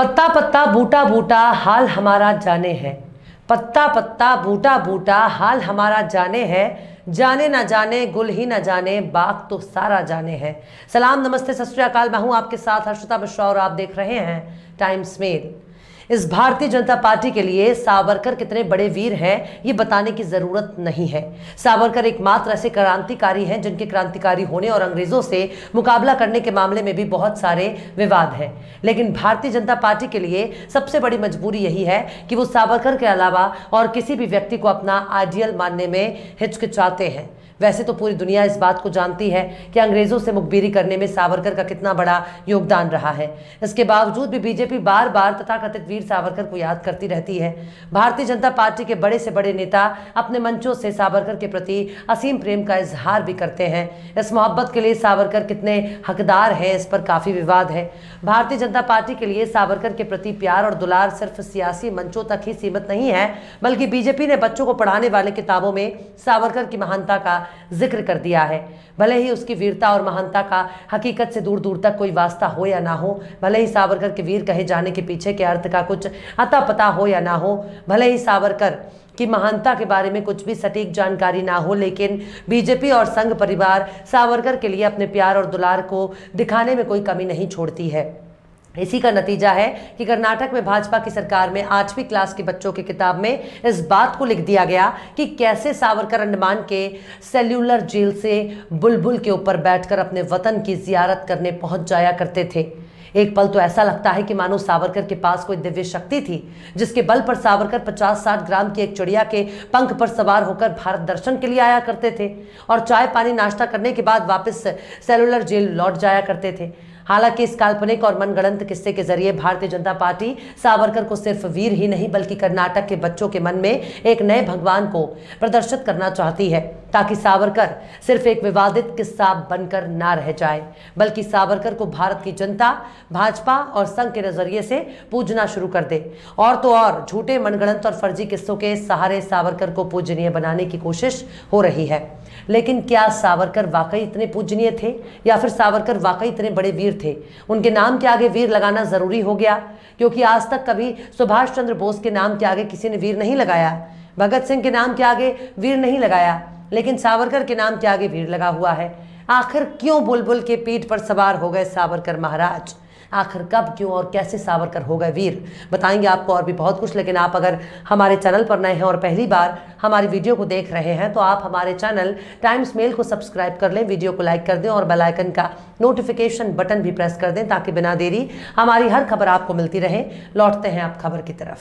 पत्ता पत्ता बूटा बूटा हाल हमारा जाने है। पत्ता पत्ता बूटा बूटा हाल हमारा जाने है। जाने ना जाने गुल ही ना जाने बाग तो सारा जाने है। सलाम नमस्ते सत श्री अकाल, मैं हूं आपके साथ हर्षिता मिश्रा और आप देख रहे हैं टाइम्स मेल। इस भारतीय जनता पार्टी के लिए सावरकर कितने बड़े वीर हैं ये बताने की जरूरत नहीं है। सावरकर एकमात्र ऐसे क्रांतिकारी हैं जिनके क्रांतिकारी होने और अंग्रेजों से मुकाबला करने के मामले में भी बहुत सारे विवाद हैं, लेकिन भारतीय जनता पार्टी के लिए सबसे बड़ी मजबूरी यही है कि वो सावरकर के अलावा और किसी भी व्यक्ति को अपना आइडियल मानने में हिचकिचाते हैं। वैसे तो पूरी दुनिया इस बात को जानती है कि अंग्रेजों से मुखबिरी करने में सावरकर का कितना बड़ा योगदान रहा है। इसके बावजूद भी बीजेपी बार बार तथाकथित वीर सावरकर को याद करती रहती है। भारतीय जनता पार्टी के बड़े से बड़े नेता अपने मंचों से सावरकर के प्रति असीम प्रेम का इजहार भी करते हैं। इस मोहब्बत के लिए सावरकर कितने हकदार हैं इस पर काफी विवाद है। भारतीय जनता पार्टी के लिए सावरकर के प्रति प्यार और दुलार सिर्फ सियासी मंचों तक ही सीमित नहीं है, बल्कि बीजेपी ने बच्चों को पढ़ाने वाले किताबों में सावरकर की महानता का जिक्र कर दिया है। भले ही उसकी वीरता और महानता का हकीकत से दूर दूर तक कोई वास्ता हो या ना हो, भले ही सावरकर के वीर कहे जाने के पीछे के अर्थ का कुछ अता पता हो या ना हो, भले ही सावरकर की महानता के बारे में कुछ भी सटीक जानकारी ना हो, लेकिन बीजेपी और संघ परिवार सावरकर के लिए अपने प्यार और दुलार को दिखाने में कोई कमी नहीं छोड़ती है। इसी का नतीजा है कि कर्नाटक में भाजपा की सरकार में 8वीं क्लास के बच्चों की किताब में इस बात को लिख दिया गया कि कैसे सावरकर अंडमान के सेल्यूलर जेल से बुलबुल के ऊपर बैठकर अपने वतन की जियारत करने पहुंच जाया करते थे। एक पल तो ऐसा लगता है कि मानो सावरकर के पास कोई दिव्य शक्ति थी जिसके बल पर सावरकर 50-60 ग्राम की एक चिड़िया के पंख पर सवार होकर भारत दर्शन के लिए आया करते थे और चाय पानी नाश्ता करने के बाद वापस सेल्यूलर जेल लौट जाया करते थे। हालांकि इस काल्पनिक और मनगढ़ंत किस्से के जरिए भारतीय जनता पार्टी सावरकर को सिर्फ वीर ही नहीं बल्कि कर्नाटक के बच्चों के मन में एक नए भगवान को प्रदर्शित करना चाहती है, ताकि सावरकर सिर्फ एक विवादित किस्सा बनकर ना रह जाए, बल्कि सावरकर को भारत की जनता, भाजपा और संघ के नजरिए से पूजना शुरू कर दे। और तो और झूठे मनगढ़ंत और फर्जी किस्सों के सहारे सावरकर को पूजनीय बनाने की कोशिश हो रही है। लेकिन क्या सावरकर वाकई इतने पूजनीय थे या फिर सावरकर वाकई इतने बड़े वीर थे? उनके नाम के आगे वीर लगाना जरूरी हो गया, क्योंकि आज तक कभी सुभाष चंद्र बोस के नाम के आगे किसी ने वीर नहीं लगाया, भगत सिंह के नाम के आगे वीर नहीं लगाया, लेकिन सावरकर के नाम के आगे वीर लगा हुआ है। आखिर क्यों बुलबुल के पीठ पर सवार हो गए सावरकर महाराज? आखिर कब, क्यों और कैसे सावरकर हो गए वीर? बताएंगे आपको और भी बहुत कुछ। लेकिन आप अगर हमारे चैनल पर नए हैं और पहली बार हमारी वीडियो को देख रहे हैं तो आप हमारे चैनल टाइम्स मेल को सब्सक्राइब कर लें, वीडियो को लाइक कर दें और बेल आइकन का नोटिफिकेशन बटन भी प्रेस कर दें, ताकि बिना देरी हमारी हर खबर आपको मिलती रहे। लौटते हैं आप खबर की तरफ।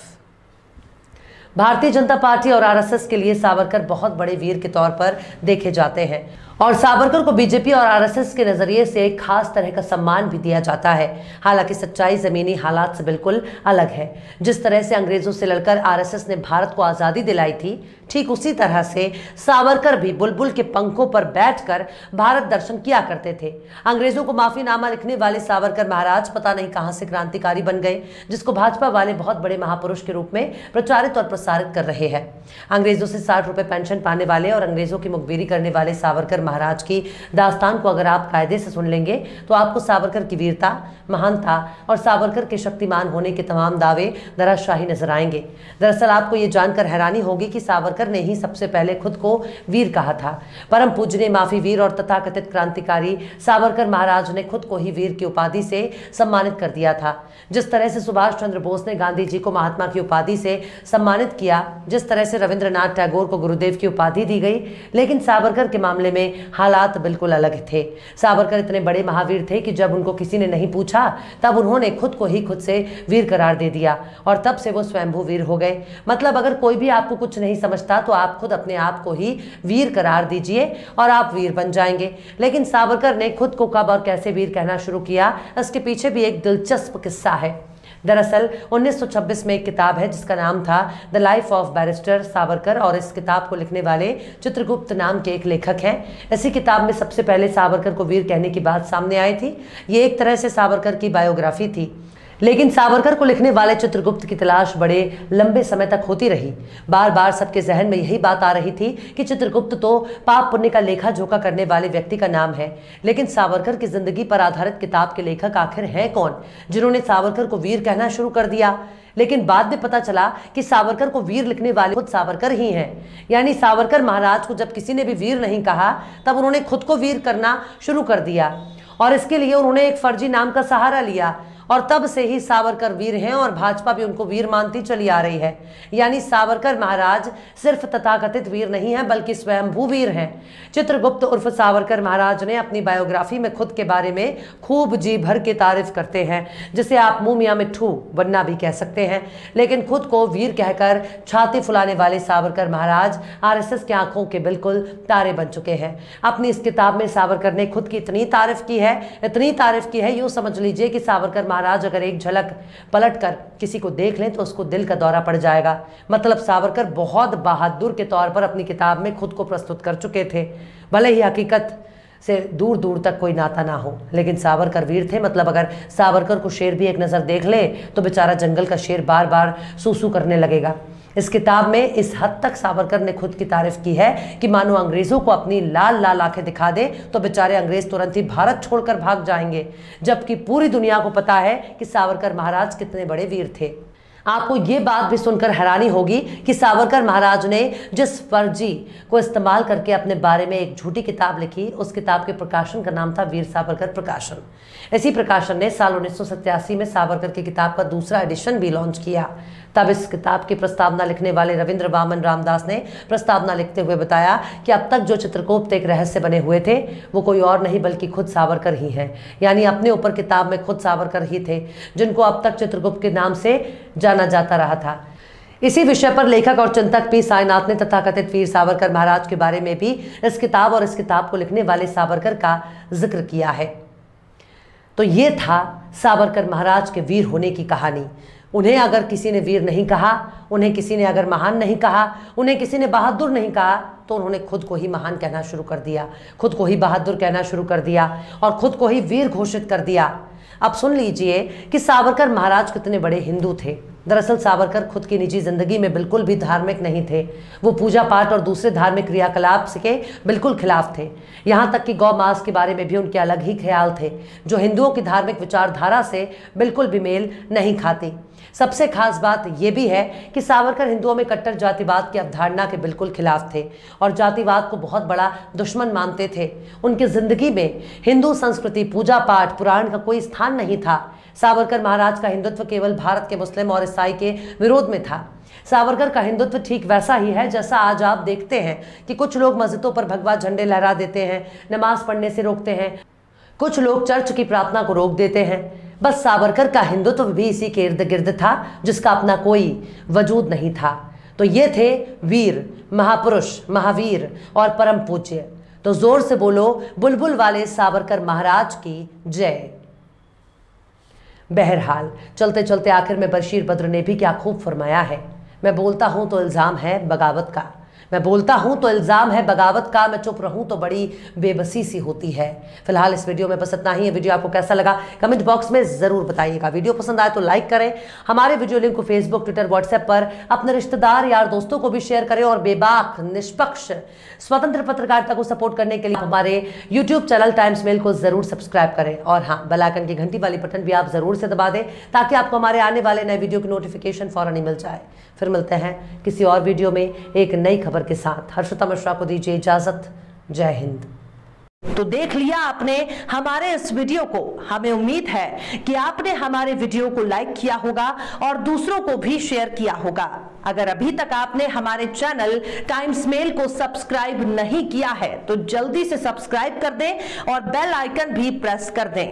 भारतीय जनता पार्टी और आरएसएस के लिए सावरकर बहुत बड़े वीर के तौर पर देखे जाते हैं और सावरकर को बीजेपी और आरएसएस के नजरिए से एक खास तरह का सम्मान भी दिया जाता है। हालांकि सच्चाई जमीनी हालात से बिल्कुल अलग है। जिस तरह से अंग्रेजों से लड़कर आरएसएस ने भारत को आज़ादी दिलाई थी, ठीक उसी तरह से सावरकर भी बुलबुल के पंखों पर बैठकर भारत दर्शन किया करते थे। अंग्रेजों को माफीनामा लिखने वाले सावरकर महाराज पता नहीं कहां से क्रांतिकारी बन गए, जिसको भाजपा वाले बहुत बड़े महापुरुष के रूप में प्रचारित और प्रसारित कर रहे हैं। अंग्रेजों से 60 रुपए पेंशन पाने वाले और अंग्रेजों की मुखबिरी करने वाले सावरकर महाराज की दास्तान को अगर आप कायदे से सुन लेंगे तो आपको सावरकर की वीरता, महानता और सावरकर के शक्तिमान होने के तमाम दावे धराशाही नजर आएंगे। दरअसल आपको ये जानकर हैरानी होगी कि सावरकर ने ही सबसे पहले खुद को वीर कहा था। परम पूजनीय माफी वीर और तथाकथित क्रांतिकारी सावरकर महाराज ने खुद को ही वीर की उपाधि से सम्मानित कर दिया था। जिस तरह से सुभाष चंद्र बोस ने गांधी जी को महात्मा की उपाधि से सम्मानित किया, जिस तरह से रविंद्रनाथ टैगोर को गुरुदेव की उपाधि दी गई, लेकिन सावरकर के मामले में हालात बिल्कुल अलग थे। सावरकर इतने बड़े महावीर थे कि जब उनको किसी ने नहीं पूछा तब उन्होंने खुद को ही खुद से वीर करार दे दिया और तब से वो स्वयंभू वीर हो गए। मतलब अगर कोई भी आपको कुछ नहीं समझता तो आप खुद अपने आप को ही वीर करार दीजिए और आप वीर बन जाएंगे। लेकिन सावरकर ने खुद को कब और कैसे वीर कहना शुरू किया, इसके पीछे भी एक दिलचस्प किस्सा है। दरअसल 1926 में एक किताब है जिसका नाम था the life of barrister Savarkar और इस किताब को लिखने वाले चित्रगुप्त नाम के एक लेखक हैं। इसी किताब में सबसे पहले सावरकर को वीर कहने की बात सामने आई थी। ये एक तरह से सावरकर की बायोग्राफी थी। लेकिन सावरकर को लिखने वाले चित्रगुप्त की तलाश बड़े लंबे समय तक होती रही। बार बार सबके जहन में यही बात आ रही थी कि चित्रगुप्त तो पाप पुण्य का लेखा जोखा करने वाले व्यक्ति का नाम है, लेकिन सावरकर की जिंदगी पर आधारित किताब के लेखक आखिर हैं कौन जिन्होंने सावरकर को वीर कहना शुरू कर दिया। लेकिन बाद में पता चला कि सावरकर को वीर लिखने वाले खुद सावरकर ही हैं। यानी सावरकर महाराज को जब किसी ने भी वीर नहीं कहा, तब उन्होंने खुद को वीर करना शुरू कर दिया और इसके लिए उन्होंने एक फर्जी नाम का सहारा लिया और तब से ही सावरकर वीर हैं और भाजपा भी उनको वीर मानती चली आ रही है। यानी सावरकर महाराज सिर्फ तथाकथित वीर नहीं हैं बल्कि स्वयंभू वीर हैं। चित्रगुप्त उर्फ सावरकर महाराज ने अपनी बायोग्राफी में खुद के बारे में खूब जी भर के तारीफ करते हैं, जिसे आप मुंह मियां मिट्ठू बनना भी कह सकते हैं। लेकिन खुद को वीर कहकर छाती फुलाने वाले सावरकर महाराज आरएसएस की आंखों के बिल्कुल तारे बन चुके हैं। अपनी इस किताब में सावरकर ने खुद की इतनी तारीफ की है, यूं समझ लीजिए कि सावरकर महाराज अगर एक झलक पलटकर किसी को देख लें तो उसको दिल का दौरा पड़ जाएगा। मतलब सावरकर बहुत बहादुर के तौर पर अपनी किताब में खुद को प्रस्तुत कर चुके थे। भले ही हकीकत से दूर दूर तक कोई नाता ना हो, लेकिन सावरकर वीर थे। मतलब अगर सावरकर को शेर भी एक नज़र देख ले तो बेचारा जंगल का शेर बार बार सूसू करने लगेगा। इस किताब में इस हद तक सावरकर ने खुद की तारीफ की है कि मानो अंग्रेजों को अपनी लाल लाल आंखें दिखा दे तो बेचारे अंग्रेज तुरंत ही भारत छोड़कर भाग जाएंगे, जबकि पूरी दुनिया को पता है कि सावरकर महाराज कितने बड़े वीर थे। आपको ये बात भी सुनकर हैरानी होगी कि सावरकर महाराज ने जिस फर्जी को इस्तेमाल करके अपने बारे में एक झूठी किताब लिखी, उस किताब के प्रकाशन का नाम था वीर सावरकर प्रकाशन। इसी प्रकाशन ने साल 1987 में सावरकर की किताब का दूसरा एडिशन भी लॉन्च किया। तब इस किताब की प्रस्तावना लिखने वाले रविंद्र वामन रामदास ने प्रस्तावना लिखते हुए बताया कि अब तक जो चित्रगुप्त एक रहस्य बने हुए थे वो कोई और नहीं बल्कि खुद सावरकर ही हैं। यानी अपने ऊपर किताब में खुद सावरकर ही थे जिनको अब तक चित्रगुप्त के नाम से जाना जाता रहा था। इसी विषय पर लेखक और चिंतक पी साईनाथ ने तथाकथित वीर सावरकर महाराज के बारे में भी इस किताब और इस किताब को लिखने वाले सावरकर का जिक्र किया है। तो ये था सावरकर महाराज के वीर होने की कहानी। उन्हें अगर किसी ने वीर नहीं कहा, उन्हें किसी ने अगर महान नहीं कहा, उन्हें किसी ने बहादुर नहीं कहा, तो उन्होंने खुद को ही महान कहना शुरू कर दिया, खुद को ही बहादुर कहना शुरू कर दिया और खुद को ही वीर घोषित कर दिया। अब सुन लीजिए कि सावरकर महाराज कितने बड़े हिंदू थे। दरअसल सावरकर खुद की निजी जिंदगी में बिल्कुल भी धार्मिक नहीं थे। वो पूजा पाठ और दूसरे धार्मिक क्रियाकलाप के बिल्कुल खिलाफ थे। यहाँ तक कि गौ मांस के बारे में भी उनके अलग ही ख्याल थे, जो हिंदुओं की धार्मिक विचारधारा से बिल्कुल भी मेल नहीं खाती। सबसे खास बात यह भी है कि सावरकर हिंदुओं में कट्टर जातिवाद की अवधारणा के बिल्कुल खिलाफ थे और जातिवाद को बहुत बड़ा दुश्मन मानते थे। उनकी जिंदगी में हिंदू संस्कृति, पूजा पाठ, पुराण का कोई स्थान नहीं था। सावरकर महाराज का हिंदुत्व केवल भारत के मुस्लिम और ईसाई के विरोध में था। सावरकर का हिंदुत्व ठीक वैसा ही है जैसा आज आप देखते हैं कि कुछ लोग मस्जिदों पर भगवा झंडे लहरा देते हैं, नमाज पढ़ने से रोकते हैं, कुछ लोग चर्च की प्रार्थना को रोक देते हैं। बस सावरकर का हिंदुत्व भी इसी के इर्द गिर्द था जिसका अपना कोई वजूद नहीं था। तो ये थे वीर, महापुरुष, महावीर और परम पूज्य। तो जोर से बोलो बुलबुल वाले सावरकर महाराज की जय। बहरहाल चलते चलते आखिर में बशीर बद्र ने भी क्या खूब फरमाया है, मैं बोलता हूं तो इल्जाम है बगावत का, मैं बोलता हूं तो इल्जाम है बगावत का, मैं चुप रहूं तो बड़ी बेबसी सी होती है। फिलहाल इस वीडियो में बस इतना ही है। वीडियो आपको कैसा लगा कमेंट बॉक्स में जरूर बताइएगा। वीडियो पसंद आए तो लाइक करें। हमारे वीडियो लिंक को फेसबुक, ट्विटर, व्हाट्सएप पर अपने रिश्तेदार, यार, दोस्तों को भी शेयर करें और बेबाक, निष्पक्ष, स्वतंत्र पत्रकारिता को सपोर्ट करने के लिए हमारे यूट्यूब चैनल टाइम्स मेल को जरूर सब्सक्राइब करें और हाँ, बेल आइकन की घंटी वाली बटन भी आप जरूर से दबा दें ताकि आपको हमारे आने वाले नए वीडियो की नोटिफिकेशन फौरन ही मिल जाए। फिर मिलते हैं किसी और वीडियो में एक नई खबर के साथ। हर्षिता मिश्रा को दीजिए इजाजत। जय हिंद। तो देख लिया आपने हमारे इस वीडियो को। हमें उम्मीद है कि आपने हमारे वीडियो को लाइक किया होगा और दूसरों को भी शेयर किया होगा। अगर अभी तक आपने हमारे चैनल टाइम्स मेल को सब्सक्राइब नहीं किया है तो जल्दी से सब्सक्राइब कर दें और बेल आइकन भी प्रेस कर दें।